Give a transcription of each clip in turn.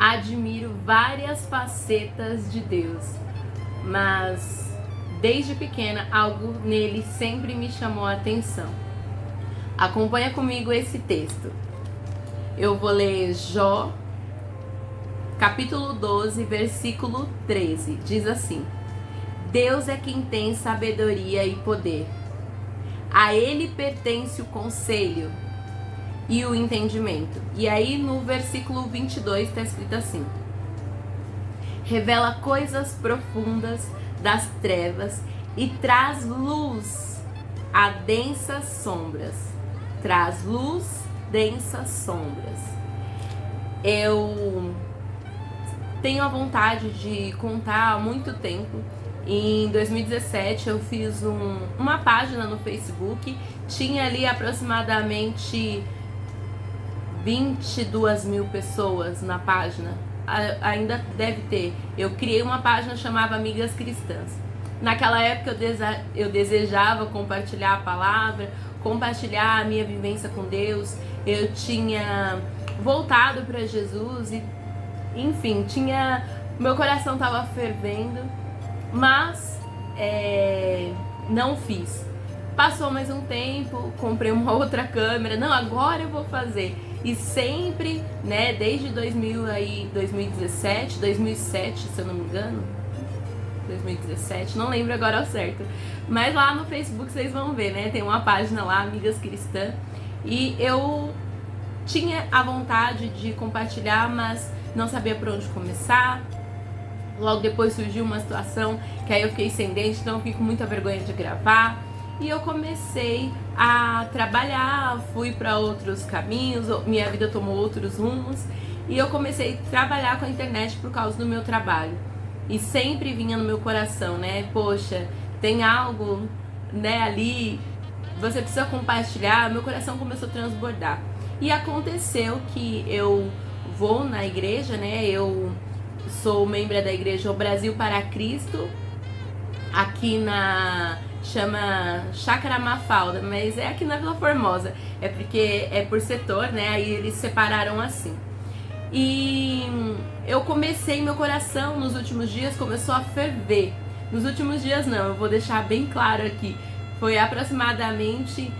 admiro várias facetas de Deus, mas desde pequena algo nele sempre me chamou a atenção. Acompanha comigo esse texto. Eu vou ler Jó, capítulo 12, versículo 13. Diz assim: Deus é quem tem sabedoria e poder. A ele pertence o conselho e o entendimento. E aí no versículo 22 está escrito assim: revela coisas profundas das trevas e traz luz a densas sombras. Traz luz, densas sombras. Eu tenho a vontade de contar há muito tempo. Em 2017 eu fiz uma página no Facebook, tinha ali aproximadamente 22 mil pessoas na página, ainda deve ter. Eu criei uma página chamada Amigas Cristãs. Naquela época eu desejava compartilhar a palavra, compartilhar a minha vivência com Deus. Eu tinha voltado para Jesus e, enfim, meu coração estava fervendo, mas não fiz. Passou mais um tempo, comprei uma outra câmera, não, agora eu vou fazer. E sempre, né, desde 2017, 2007, se eu não me engano, 2017, não lembro agora ao certo, mas lá no Facebook vocês vão ver, né, tem uma página lá, Amigas Cristãs, e eu tinha a vontade de compartilhar, mas não sabia por onde começar. Logo depois surgiu uma situação que aí eu fiquei sem dente, então eu fiquei com muita vergonha de gravar. E eu comecei a trabalhar, fui para outros caminhos, minha vida tomou outros rumos. E eu comecei a trabalhar com a internet por causa do meu trabalho. E sempre vinha no meu coração, né? Poxa, tem algo, né, ali, você precisa compartilhar. Meu coração começou a transbordar. E aconteceu que eu vou na igreja, né? Eu sou membro da igreja O Brasil para Cristo, aqui chama Chácara Mafalda, mas é aqui na Vila Formosa, é porque é por setor, né, aí eles separaram assim. E eu comecei, meu coração nos últimos dias começou a ferver. Nos últimos dias não, eu vou deixar bem claro aqui, foi aproximadamente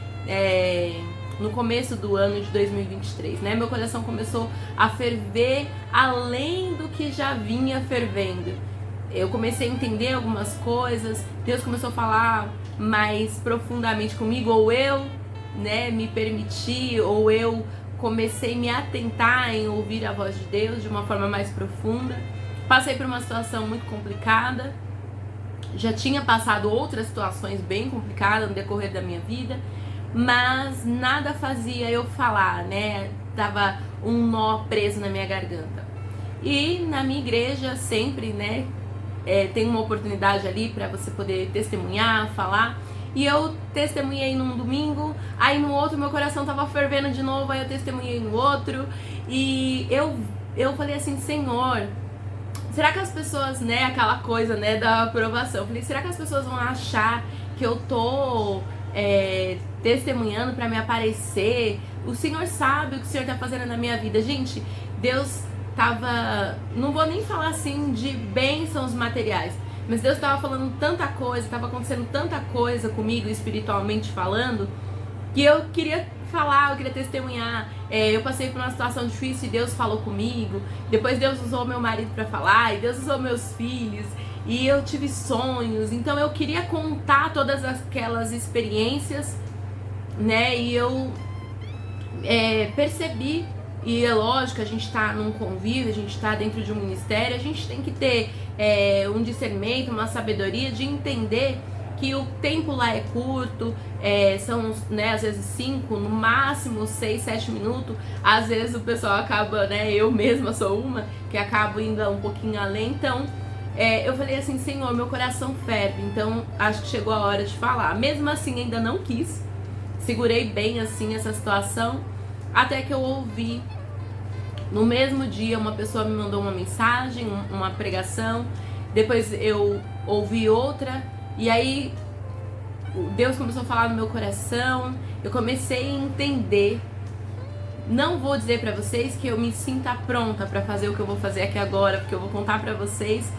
no começo do ano de 2023, né? Meu coração começou a ferver além do que já vinha fervendo. Eu comecei a entender algumas coisas, Deus começou a falar mais profundamente comigo, ou eu, né, me permiti, ou eu comecei a me atentar em ouvir a voz de Deus de uma forma mais profunda. Passei por uma situação muito complicada, já tinha passado outras situações bem complicadas no decorrer da minha vida, mas nada fazia eu falar, né? Tava um nó preso na minha garganta. E na minha igreja sempre, né, tem uma oportunidade ali para você poder testemunhar, falar. E eu testemunhei num domingo, aí no outro meu coração tava fervendo de novo, aí eu testemunhei no outro. E eu falei assim: Senhor, será que as pessoas, né, aquela coisa, né, da aprovação, eu falei, será que as pessoas vão achar que eu tô testemunhando para me aparecer? O Senhor sabe o que o Senhor tá fazendo na minha vida. Gente, Deus tava, não vou nem falar assim de bênçãos materiais, mas Deus tava falando tanta coisa, tava acontecendo tanta coisa comigo espiritualmente falando, que eu queria falar, eu queria testemunhar. Eu passei por uma situação difícil e Deus falou comigo. Depois Deus usou meu marido para falar, e Deus usou meus filhos, e eu tive sonhos. Então eu queria contar todas aquelas experiências, né? E eu percebi, e é lógico, a gente tá num convívio, a gente tá dentro de um ministério, a gente tem que ter um discernimento, uma sabedoria de entender que o tempo lá é curto, são, né, às vezes 5, no máximo 6, 7 minutos. Às vezes o pessoal acaba, né, eu mesma sou uma, que acabo indo um pouquinho além. Então, eu falei assim: Senhor, meu coração ferve, então acho que chegou a hora de falar. Mesmo assim, ainda não quis, segurei bem assim essa situação, até que eu ouvi, no mesmo dia, uma pessoa me mandou uma mensagem, uma pregação, depois eu ouvi outra, e aí Deus começou a falar no meu coração, eu comecei a entender não vou dizer pra vocês que eu me sinta pronta pra fazer o que eu vou fazer aqui agora, porque eu vou contar pra vocês,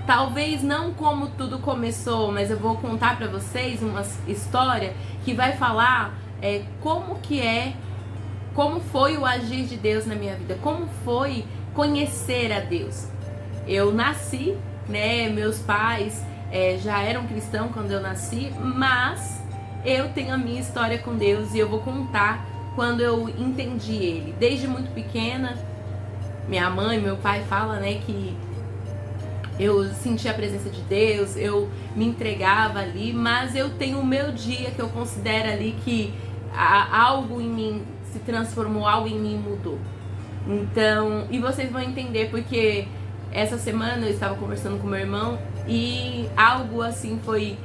talvez não como tudo começou, mas eu vou contar pra vocês uma história que vai falar como foi o agir de Deus na minha vida, como foi conhecer a Deus. Eu nasci, né, meus pais já eram cristãos quando eu nasci, mas eu tenho a minha história com Deus e eu vou contar quando eu entendi Ele. Desde muito pequena, minha mãe, meu pai falam, né, que eu sentia a presença de Deus, eu me entregava ali, mas eu tenho o meu dia que eu considero ali que algo em mim se transformou, algo em mim mudou. Então, e vocês vão entender porque essa semana eu estava conversando com meu irmão e algo assim foi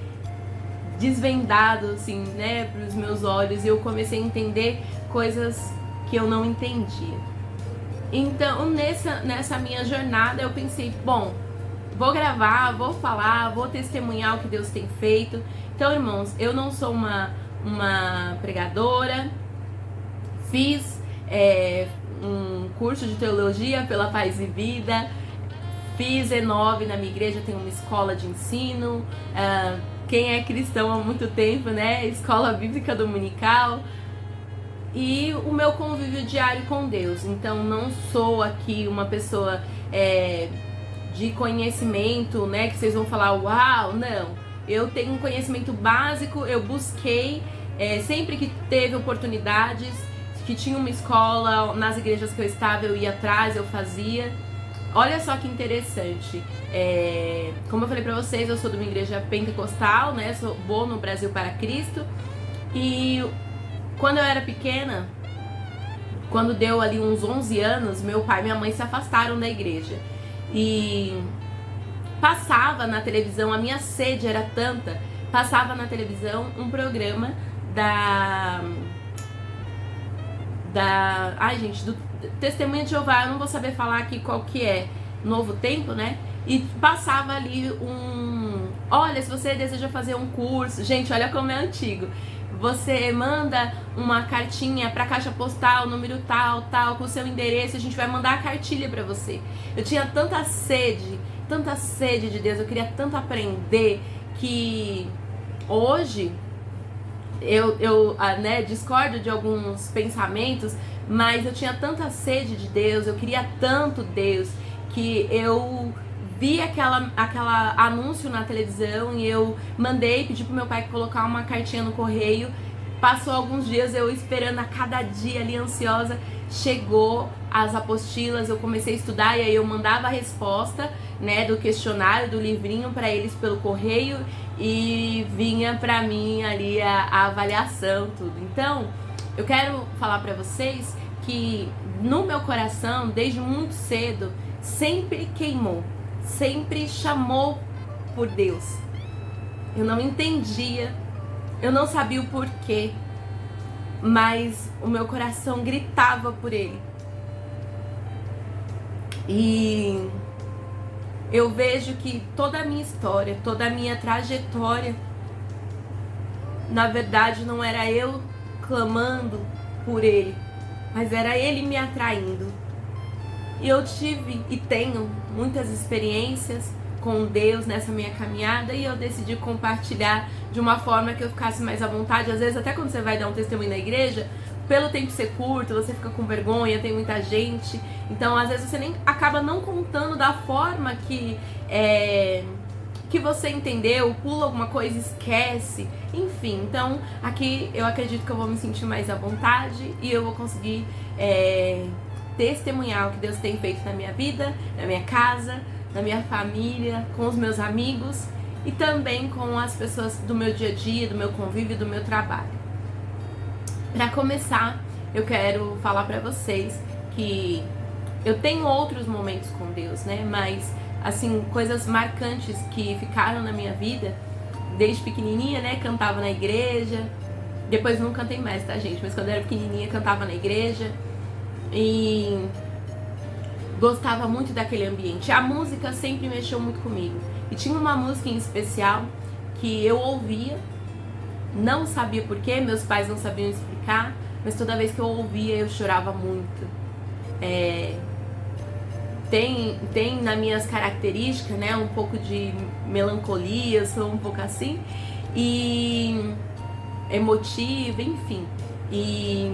desvendado assim, né, para os meus olhos, e eu comecei a entender coisas que eu não entendia. Então, nessa minha jornada eu pensei, bom, vou gravar, vou falar, vou testemunhar o que Deus tem feito. Então, irmãos, eu não sou uma pregadora, fiz um curso de teologia pela Paz e Vida, fiz E9 na minha igreja, tem uma escola de ensino, quem é cristão há muito tempo, né, escola bíblica dominical, e o meu convívio diário com Deus. Então não sou aqui uma pessoa de conhecimento, né, que vocês vão falar, uau, não. Eu tenho um conhecimento básico, eu busquei, sempre que teve oportunidades, que tinha uma escola, nas igrejas que eu estava, eu ia atrás, eu fazia. Olha só que interessante, como eu falei pra vocês, eu sou de uma igreja pentecostal, né, vou no Brasil para Cristo, e quando eu era pequena, quando deu ali uns 11 anos, meu pai e minha mãe se afastaram da igreja, e passava na televisão, a minha sede era tanta, passava na televisão um programa do Testemunha de Jeová, eu não vou saber falar aqui qual que é, Novo Tempo, né? E passava ali olha, se você deseja fazer um curso, gente, olha como é antigo. Você manda uma cartinha pra caixa postal, número tal, com o seu endereço, a gente vai mandar a cartilha pra você. Eu tinha tanta sede de Deus, eu queria tanto aprender, que hoje eu discordo de alguns pensamentos, mas eu tinha tanta sede de Deus, eu queria tanto Deus, que eu vi aquela anúncio na televisão e eu pedi pro meu pai colocar uma cartinha no correio. Passou alguns dias eu esperando a cada dia ali, ansiosa. Chegou as apostilas, eu comecei a estudar e aí eu mandava a resposta, né, do questionário, do livrinho para eles pelo correio e vinha pra mim ali a avaliação, tudo. Então, eu quero falar pra vocês que no meu coração, desde muito cedo, sempre queimou, sempre chamou por Deus. Eu não entendia, eu não sabia o porquê, mas o meu coração gritava por Ele. E eu vejo que toda a minha história, toda a minha trajetória, na verdade não era eu clamando por Ele, mas era Ele me atraindo. E eu tive e tenho muitas experiências com Deus nessa minha caminhada, e eu decidi compartilhar de uma forma que eu ficasse mais à vontade. Às vezes até quando você vai dar um testemunho na igreja, pelo tempo ser curto, você fica com vergonha, tem muita gente, então às vezes você nem acaba não contando da forma que você entendeu, pula alguma coisa, esquece, enfim. Então aqui eu acredito que eu vou me sentir mais à vontade e eu vou conseguir testemunhar o que Deus tem feito na minha vida, na minha casa, na minha família, com os meus amigos e também com as pessoas do meu dia a dia, do meu convívio, do meu trabalho. Para começar, eu quero falar para vocês que eu tenho outros momentos com Deus, né? Mas, assim, coisas marcantes que ficaram na minha vida, desde pequenininha, né? Cantava na igreja, depois não cantei mais, tá, gente? Mas quando eu era pequenininha, cantava na igreja e gostava muito daquele ambiente. A música sempre mexeu muito comigo. E tinha uma música em especial que eu ouvia Não sabia porquê, meus pais não sabiam explicar, mas toda vez que eu ouvia eu chorava muito. Tem nas minhas características, né, um pouco de melancolia, eu sou um pouco assim, e emotiva, enfim. E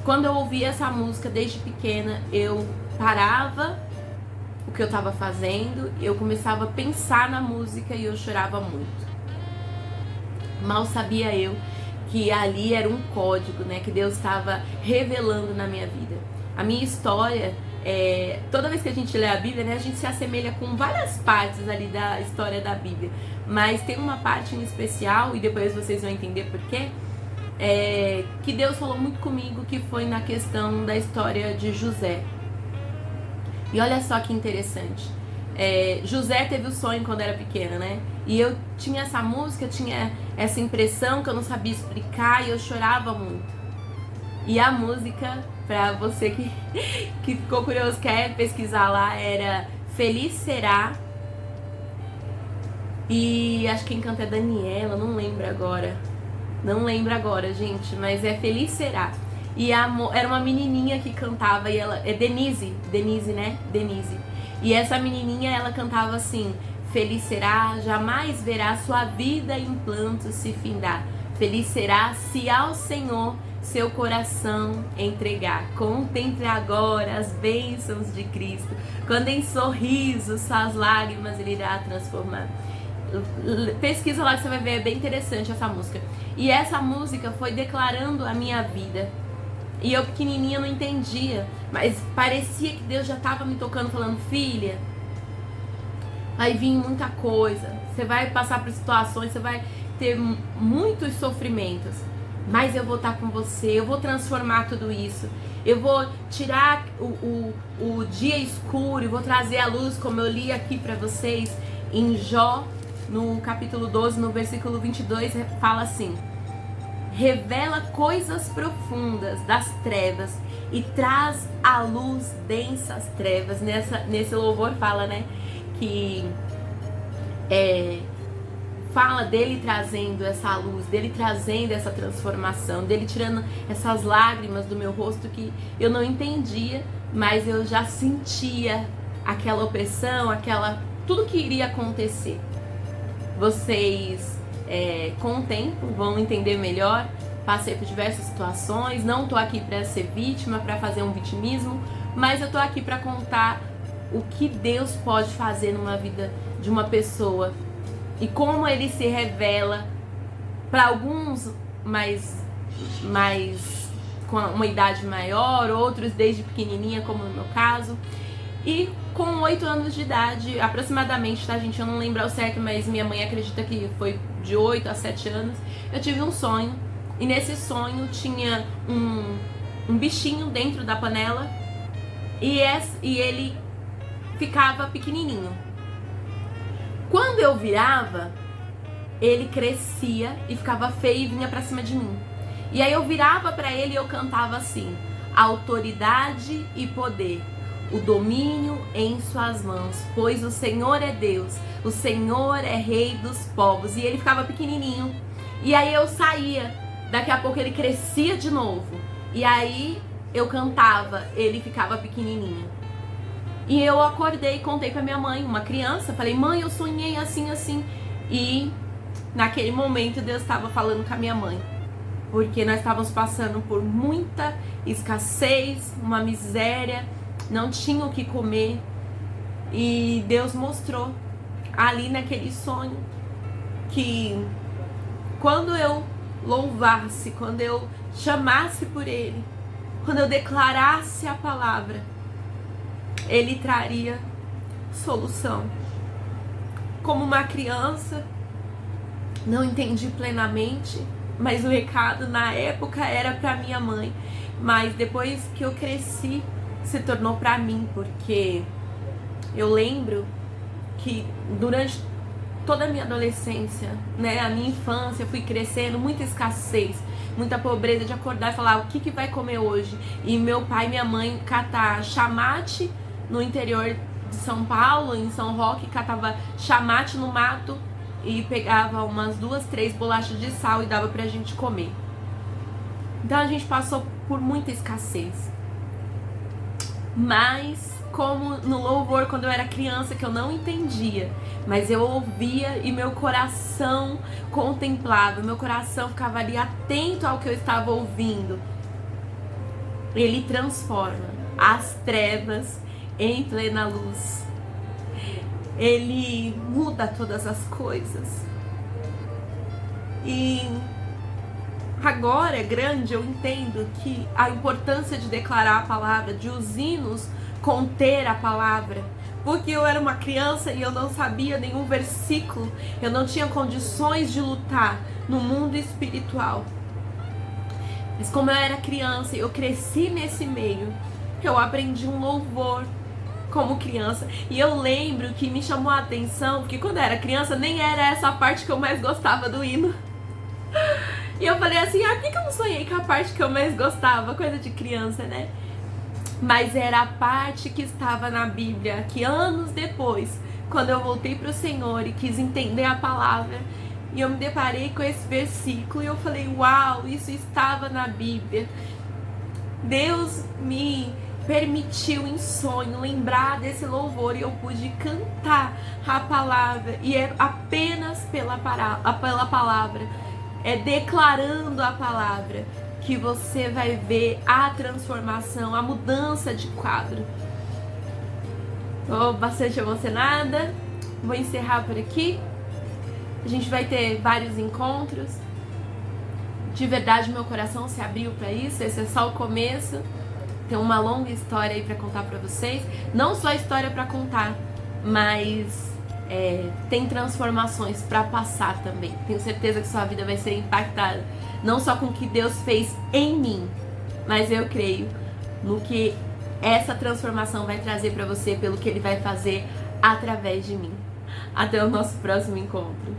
quando eu ouvia essa música desde pequena, eu parava o que eu estava fazendo, eu começava a pensar na música e eu chorava muito. Mal sabia eu que ali era um código, né, que Deus estava revelando na minha vida. A minha história, toda vez que a gente lê a Bíblia, né, a gente se assemelha com várias partes ali da história da Bíblia, mas tem uma parte em especial, e depois vocês vão entender por quê, que Deus falou muito comigo, que foi na questão da história de José. E olha só que interessante. José teve o sonho quando era pequena, né? E eu tinha essa música, tinha essa impressão que eu não sabia explicar e eu chorava muito. E a música, pra você que ficou curioso, quer pesquisar lá, era Feliz Será. E acho que quem canta é Daniela, não lembro agora. Não lembro agora, gente, mas é Feliz Será. E era uma menininha que cantava, e ela... É Denise, né? Denise. E essa menininha, ela cantava assim: feliz será, jamais verá sua vida em planto se findar. Feliz será se ao Senhor seu coração entregar. Contemple agora as bênçãos de Cristo, quando em sorriso suas lágrimas ele irá transformar. Pesquisa lá que você vai ver, é bem interessante essa música. E essa música foi declarando a minha vida. E eu pequenininha não entendia, mas parecia que Deus já estava me tocando, falando: filha, vai vir muita coisa, você vai passar por situações, você vai ter muitos sofrimentos, mas eu vou estar com você, eu vou transformar tudo isso, eu vou tirar o dia escuro e vou trazer a luz, como eu li aqui para vocês em Jó, no capítulo 12, no versículo 22, fala assim: revela coisas profundas das trevas e traz à luz densas trevas. Nesse louvor fala, né, que fala dele trazendo essa luz, dele trazendo essa transformação, dele tirando essas lágrimas do meu rosto que eu não entendia, mas eu já sentia aquela opressão, tudo que iria acontecer. Vocês com o tempo vão entender melhor. Passei por diversas situações, não tô aqui para ser vítima, para fazer um vitimismo, mas eu tô aqui para contar o que Deus pode fazer numa vida de uma pessoa e como ele se revela para alguns mais com uma idade maior, outros desde pequenininha, como no meu caso. E com 8 anos de idade, aproximadamente, tá, gente? Eu não lembro ao certo, mas minha mãe acredita que foi de 8 a 7 anos. Eu tive um sonho, e nesse sonho tinha um bichinho dentro da panela, e ele ficava pequenininho. Quando eu virava, ele crescia e ficava feio e vinha pra cima de mim. E aí eu virava pra ele e eu cantava assim: autoridade e poder, o domínio em suas mãos, pois o Senhor é Deus, o Senhor é Rei dos povos. E ele ficava pequenininho. E aí eu saía, daqui a pouco ele crescia de novo. E aí eu cantava, ele ficava pequenininho. E eu acordei e contei pra minha mãe, uma criança, falei: mãe, eu sonhei assim, assim. E naquele momento Deus estava falando com a minha mãe, porque nós estávamos passando por muita escassez, uma miséria, não tinha o que comer. E Deus mostrou ali naquele sonho que quando eu louvasse, quando eu chamasse por Ele, quando eu declarasse a palavra, Ele traria solução. Como uma criança, não entendi plenamente, mas o recado na época era para minha mãe. Mas depois que eu cresci, se tornou para mim, porque eu lembro que durante toda a minha adolescência, né, a minha infância, eu fui crescendo, muita escassez, muita pobreza, de acordar e falar: o que vai comer hoje? E meu pai e minha mãe catar chamate no interior de São Paulo, em São Roque, catava chamate no mato e pegava umas 2, 3 bolachas de sal e dava pra gente comer. Então a gente passou por muita escassez. Mas, como no louvor, quando eu era criança, que eu não entendia, mas eu ouvia e meu coração contemplava, meu coração ficava ali atento ao que eu estava ouvindo. Ele transforma as trevas em plena luz. Ele muda todas as coisas. E agora, grande, eu entendo que a importância de declarar a palavra, de os hinos conter a palavra, porque eu era uma criança e eu não sabia nenhum versículo, eu não tinha condições de lutar no mundo espiritual. Mas como eu era criança e eu cresci nesse meio, eu aprendi um louvor como criança. E eu lembro que me chamou a atenção, porque quando eu era criança nem era essa parte que eu mais gostava do hino. E eu falei assim, por que eu não sonhei com a parte que eu mais gostava? Coisa de criança, né? Mas era a parte que estava na Bíblia, que anos depois, quando eu voltei para o Senhor e quis entender a palavra, e eu me deparei com esse versículo e eu falei, uau, isso estava na Bíblia. Deus me permitiu em sonho lembrar desse louvor e eu pude cantar a palavra. E é apenas pela palavra, é declarando a palavra, que você vai ver a transformação, a mudança de quadro. Estou bastante emocionada. Vou encerrar por aqui. A gente vai ter vários encontros. De verdade, meu coração se abriu para isso. Esse é só o começo. Tem uma longa história aí para contar para vocês. Não só história para contar, mas tem transformações para passar também. Tenho certeza que sua vida vai ser impactada, não só com o que Deus fez em mim, mas eu creio no que essa transformação vai trazer para você, pelo que Ele vai fazer através de mim. Até o nosso próximo encontro.